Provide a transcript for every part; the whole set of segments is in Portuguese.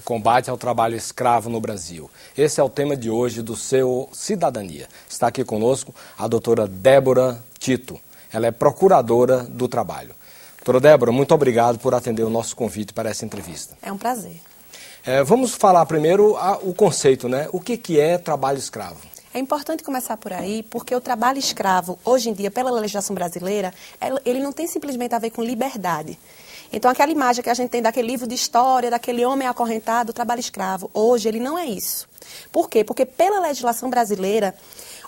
combate ao trabalho escravo no Brasil. Esse é o tema de hoje do seu Cidadania. Está aqui conosco a doutora Débora Tito. Ela é procuradora do trabalho. Doutora Débora, muito obrigado por atender o nosso convite para essa entrevista. É um prazer. Vamos falar primeiro o conceito, né? O que é trabalho escravo? É importante começar por aí, porque o trabalho escravo, hoje em dia, pela legislação brasileira, ele não tem simplesmente a ver com liberdade. Então, aquela imagem que a gente tem daquele livro de história, daquele homem acorrentado, o trabalho escravo, hoje ele não é isso. Por quê? Porque pela legislação brasileira,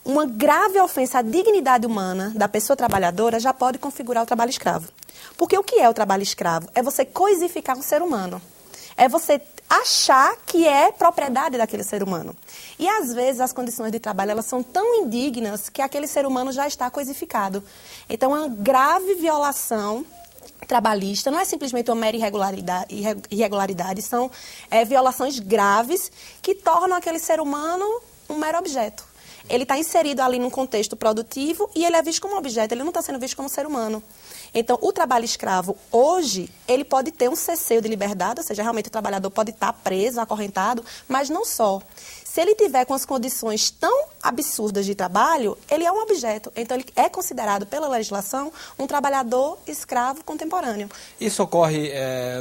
uma grave ofensa à dignidade humana da pessoa trabalhadora já pode configurar o trabalho escravo. Porque o que é o trabalho escravo? É você coisificar um ser humano. É você achar que é propriedade daquele ser humano. E, às vezes, as condições de trabalho elas são tão indignas que aquele ser humano já está coisificado. Então, é uma grave violação trabalhista, não é simplesmente uma mera irregularidade, são violações graves que tornam aquele ser humano um mero objeto. Ele está inserido ali num contexto produtivo e ele é visto como objeto, ele não está sendo visto como ser humano. Então, o trabalho escravo, hoje, ele pode ter um cesseio de liberdade, ou seja, realmente o trabalhador pode estar preso, acorrentado, mas não só. Se ele tiver com as condições tão absurdas de trabalho, ele é um objeto. Então, ele é considerado, pela legislação, um trabalhador escravo contemporâneo. Isso ocorre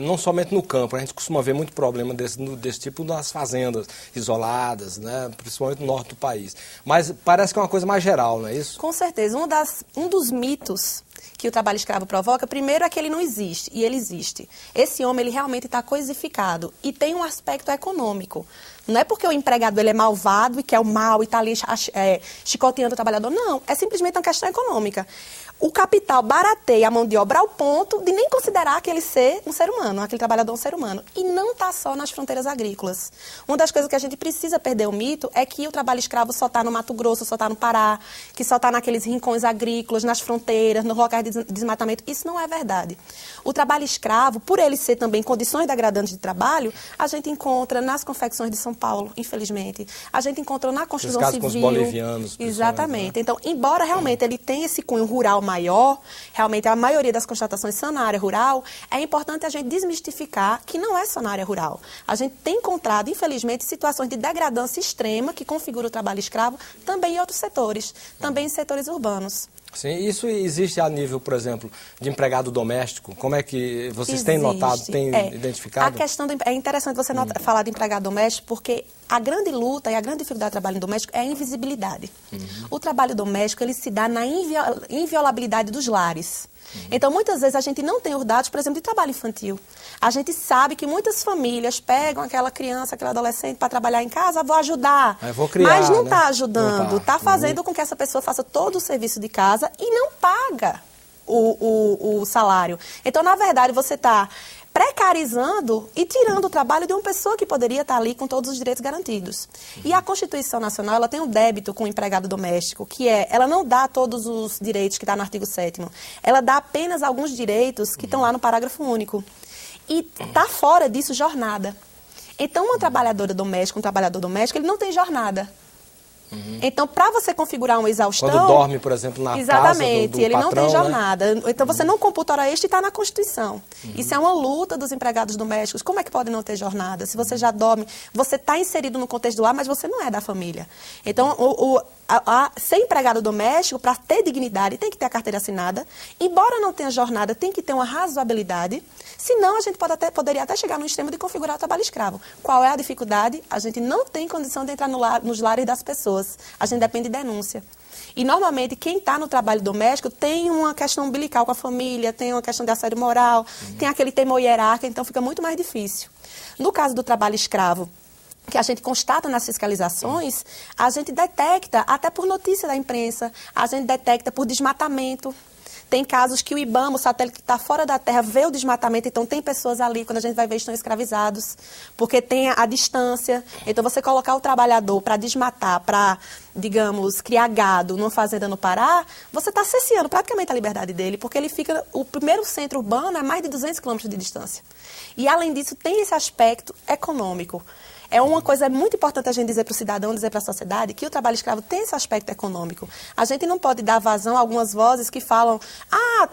não somente no campo, a gente costuma ver muito problema desse tipo nas fazendas isoladas, né? Principalmente no norte do país. Mas parece que é uma coisa mais geral, não é isso? Com certeza. Um dos mitos que o trabalho escravo provoca, primeiro é que ele não existe, e ele existe. Esse homem, ele realmente está coisificado e tem um aspecto econômico. Não é porque o empregado ele é malvado e quer o mal e está ali chicoteando o trabalhador. Não, é simplesmente uma questão econômica. O capital barateia a mão de obra ao ponto de nem considerar aquele ser um ser humano, aquele trabalhador um ser humano. E não está só nas fronteiras agrícolas. Uma das coisas que a gente precisa perder o mito é que o trabalho escravo só está no Mato Grosso, só está no Pará, que só está naqueles rincões agrícolas, nas fronteiras, nos locais de desmatamento. Isso não é verdade. O trabalho escravo, por ele ser também condições degradantes de trabalho, a gente encontra nas confecções de São Paulo, infelizmente. A gente encontra na construção civil. Com os bolivianos. Exatamente. Né? Então, embora realmente ele tenha esse cunho rural maior, realmente a maioria das constatações são na área rural, é importante a gente desmistificar que não é só na área rural. A gente tem encontrado, infelizmente, situações de degradância extrema que configuram o trabalho escravo também em outros setores, também em setores urbanos. Sim, isso existe a nível, por exemplo, de empregado doméstico? Como é que vocês têm notado, têm identificado? A questão é interessante você falar de empregado doméstico, porque a grande luta e a grande dificuldade do trabalho doméstico é a invisibilidade. O trabalho doméstico, ele se dá na inviolabilidade dos lares. Então, muitas vezes, a gente não tem os dados, por exemplo, de trabalho infantil. A gente sabe que muitas famílias pegam aquela criança, aquele adolescente para trabalhar em casa, vou ajudar. Vou criar, mas não está né? ajudando, está fazendo com que essa pessoa faça todo o serviço de casa e não paga o salário. Então, na verdade, você está precarizando e tirando o trabalho de uma pessoa que poderia estar ali com todos os direitos garantidos. E a Constituição Nacional, ela tem um débito com o empregado doméstico, que ela não dá todos os direitos que está no artigo 7º. Ela dá apenas alguns direitos que estão lá no parágrafo único. E está fora disso jornada. Então, uma trabalhadora doméstica, um trabalhador doméstico, ele não tem jornada. Então, para você configurar uma exaustão... Quando dorme, por exemplo, na exatamente, casa do ele patrão, não tem jornada. Né? Então, você não computa hora extra e está na Constituição. Isso é uma luta dos empregados domésticos. Como é que pode não ter jornada? Se você já dorme, você está inserido no contexto do lar, mas você não é da família. Então, ser empregado doméstico, para ter dignidade, tem que ter a carteira assinada. Embora não tenha jornada, tem que ter uma razoabilidade. Senão, a gente poderia até chegar no extremo de configurar o trabalho escravo. Qual é a dificuldade? A gente não tem condição de entrar nos lares das pessoas. A gente depende de denúncia. E, normalmente, quem está no trabalho doméstico tem uma questão umbilical com a família, tem uma questão de assédio moral, tem aquele temor hierárquico, então fica muito mais difícil. No caso do trabalho escravo, que a gente constata nas fiscalizações, a gente detecta, até por notícia da imprensa, a gente detecta por desmatamento. Tem casos que o IBAMA, o satélite que está fora da Terra, vê o desmatamento, então tem pessoas ali, quando a gente vai ver, estão escravizados, porque tem a distância. Então, você colocar o trabalhador para desmatar, para, digamos, criar gado numa fazenda no Pará, você está cesseando praticamente a liberdade dele, porque ele fica, o primeiro centro urbano é mais de 200 quilômetros de distância. E, além disso, tem esse aspecto econômico. É uma coisa muito importante a gente dizer para o cidadão, dizer para a sociedade, que o trabalho escravo tem esse aspecto econômico. A gente não pode dar vazão a algumas vozes que falam,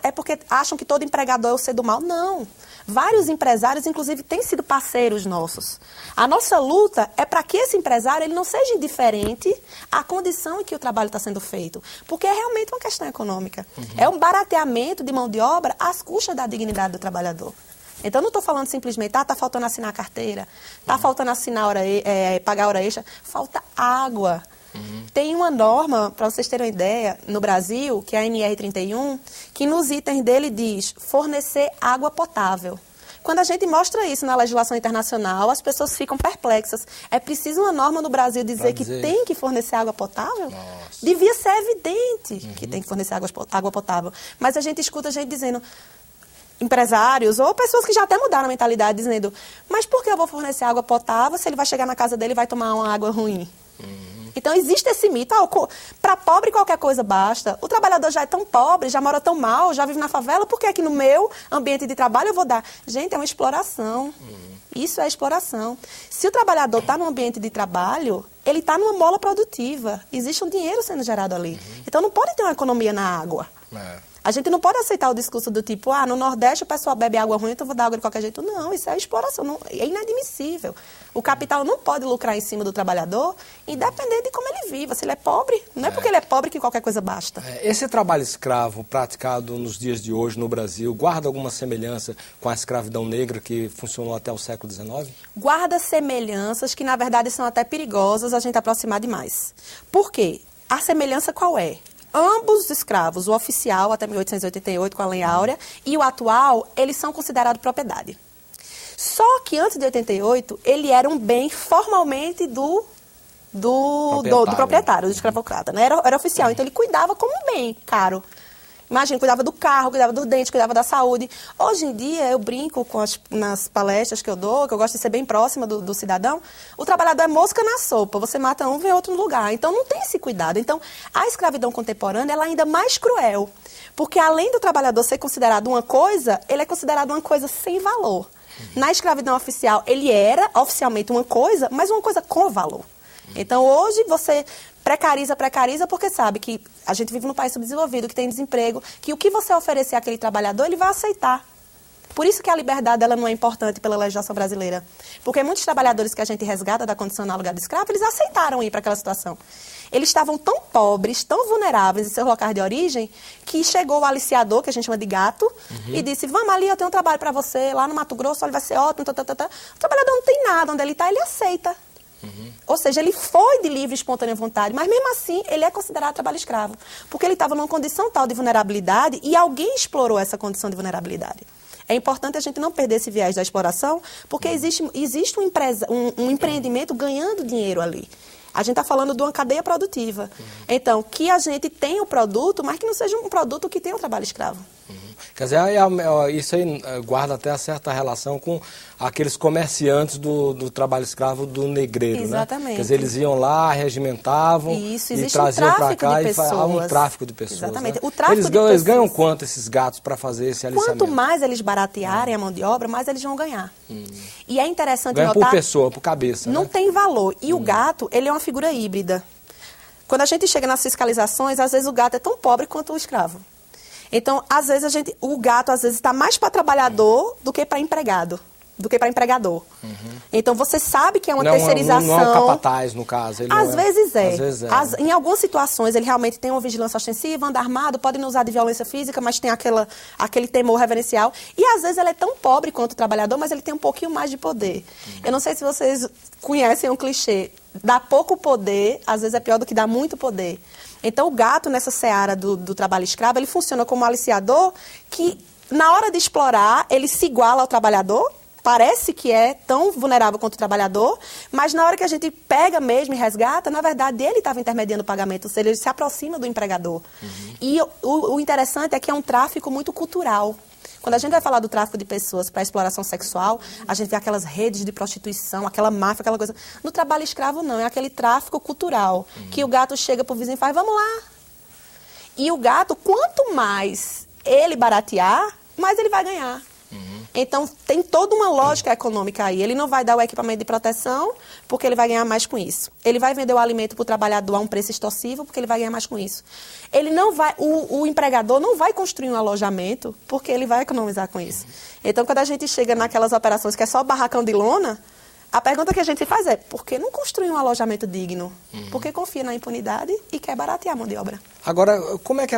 é porque acham que todo empregador é o ser do mal. Não. Vários empresários, inclusive, têm sido parceiros nossos. A nossa luta é para que esse empresário ele não seja indiferente à condição em que o trabalho está sendo feito. Porque é realmente uma questão econômica. É um barateamento de mão de obra às custas da dignidade do trabalhador. Então, eu não estou falando simplesmente, está faltando assinar a carteira, está faltando assinar pagar hora extra, falta água. Tem uma norma, para vocês terem uma ideia, no Brasil, que é a NR31, que nos itens dele diz fornecer água potável. Quando a gente mostra isso na legislação internacional, as pessoas ficam perplexas. É preciso uma norma no Brasil dizer que tem que fornecer água potável? Nossa. Devia ser evidente que tem que fornecer água potável. Mas a gente escuta gente dizendo, empresários ou pessoas que já até mudaram a mentalidade, dizendo, mas por que eu vou fornecer água potável se ele vai chegar na casa dele e vai tomar uma água ruim? Então, existe esse mito, para pobre qualquer coisa basta. O trabalhador já é tão pobre, já mora tão mal, já vive na favela, por que aqui no meu ambiente de trabalho eu vou dar? Gente, é uma exploração. Isso é exploração. Se o trabalhador está num ambiente de trabalho, ele está numa mola produtiva. Existe um dinheiro sendo gerado ali. Então, não pode ter uma economia na água. A gente não pode aceitar o discurso do tipo, no Nordeste o pessoal bebe água ruim, então eu vou dar água de qualquer jeito. Não, isso é exploração, é inadmissível. O capital não pode lucrar em cima do trabalhador, independente de como ele viva. Se ele é pobre, não é porque ele é pobre que qualquer coisa basta. Esse trabalho escravo praticado nos dias de hoje no Brasil, guarda alguma semelhança com a escravidão negra que funcionou até o século XIX? Guarda semelhanças que, na verdade, são até perigosas a gente aproximar demais. Por quê? A semelhança qual é? Ambos os escravos, o oficial até 1888 com a Lei Áurea e o atual, eles são considerados propriedade. Só que antes de 88, ele era um bem formalmente do proprietário, do escravocrata, né? Era oficial, então ele cuidava como um bem caro. Imagina, cuidava do carro, cuidava do dente, cuidava da saúde. Hoje em dia, eu brinco nas palestras que eu dou, que eu gosto de ser bem próxima do cidadão, o trabalhador é mosca na sopa, você mata um, vem outro no lugar. Então, não tem esse cuidado. Então, a escravidão contemporânea, ela é ainda mais cruel, porque além do trabalhador ser considerado uma coisa, ele é considerado uma coisa sem valor. Na escravidão oficial, ele era oficialmente uma coisa, mas uma coisa com valor. Então, hoje, você precariza porque sabe que a gente vive num país subdesenvolvido, que tem desemprego, que o que você oferecer àquele trabalhador, ele vai aceitar. Por isso que a liberdade ela não é importante pela legislação brasileira. Porque muitos trabalhadores que a gente resgata da condição análoga de escravo, eles aceitaram ir para aquela situação. Eles estavam tão pobres, tão vulneráveis em seus locais de origem, que chegou o aliciador, que a gente chama de gato, e disse, vamos ali, eu tenho um trabalho para você, lá no Mato Grosso, ele vai ser ótimo, O trabalhador não tem nada, onde ele está, ele aceita. Ou seja, ele foi de livre e espontânea vontade, mas mesmo assim ele é considerado trabalho escravo, porque ele estava numa condição tal de vulnerabilidade e alguém explorou essa condição de vulnerabilidade. É importante a gente não perder esse viés da exploração, porque existe um empreendimento ganhando dinheiro ali. A gente está falando de uma cadeia produtiva. Então, que a gente tenha o produto, mas que não seja um produto que tenha o trabalho escravo. Quer dizer, isso aí guarda até certa relação com aqueles comerciantes do trabalho escravo do negreiro, exatamente, né? Quer dizer, eles iam lá, regimentavam e traziam para cá e faziam um tráfico de pessoas. Exatamente. Né? O tráfico eles ganham quanto esses gatos para fazer esse aliciamento? Quanto mais eles baratearem a mão de obra, mais eles vão ganhar. E é interessante ganha notar... por pessoa, por cabeça. Não né? tem valor. E o gato, ele é uma figura híbrida. Quando a gente chega nas fiscalizações, às vezes o gato é tão pobre quanto o escravo. Então, às vezes, o gato às vezes está mais para trabalhador do que para empregado, do que para empregador. Então, você sabe que é uma terceirização. Não é um capataz, no caso. Às vezes é. Em algumas situações, ele realmente tem uma vigilância ostensiva, anda armado, pode não usar de violência física, mas tem aquele temor reverencial. E, às vezes, ele é tão pobre quanto o trabalhador, mas ele tem um pouquinho mais de poder. Eu não sei se vocês conhecem um clichê. Dar pouco poder, às vezes, é pior do que dar muito poder. Então, o gato, nessa seara do trabalho escravo, ele funciona como um aliciador que, na hora de explorar, ele se iguala ao trabalhador, parece que é tão vulnerável quanto o trabalhador, mas na hora que a gente pega mesmo e resgata, na verdade, ele estava intermediando o pagamento, ou seja, ele se aproxima do empregador. E o interessante é que é um tráfico muito cultural. Quando a gente vai falar do tráfico de pessoas para exploração sexual, a gente vê aquelas redes de prostituição, aquela máfia, aquela coisa. No trabalho escravo, não. É aquele tráfico cultural, que o gato chega para o vizinho e faz, vamos lá. E o gato, quanto mais ele baratear, mais ele vai ganhar. Então, tem toda uma lógica econômica aí. Ele não vai dar o equipamento de proteção porque ele vai ganhar mais com isso. Ele vai vender o alimento para o trabalhador a um preço extorsivo porque ele vai ganhar mais com isso. Ele não vai, o empregador não vai construir um alojamento porque ele vai economizar com isso. Então, quando a gente chega naquelas operações que é só barracão de lona, a pergunta que a gente faz é, por que não construir um alojamento digno? Porque confia na impunidade e quer baratear a mão de obra. Agora, como é que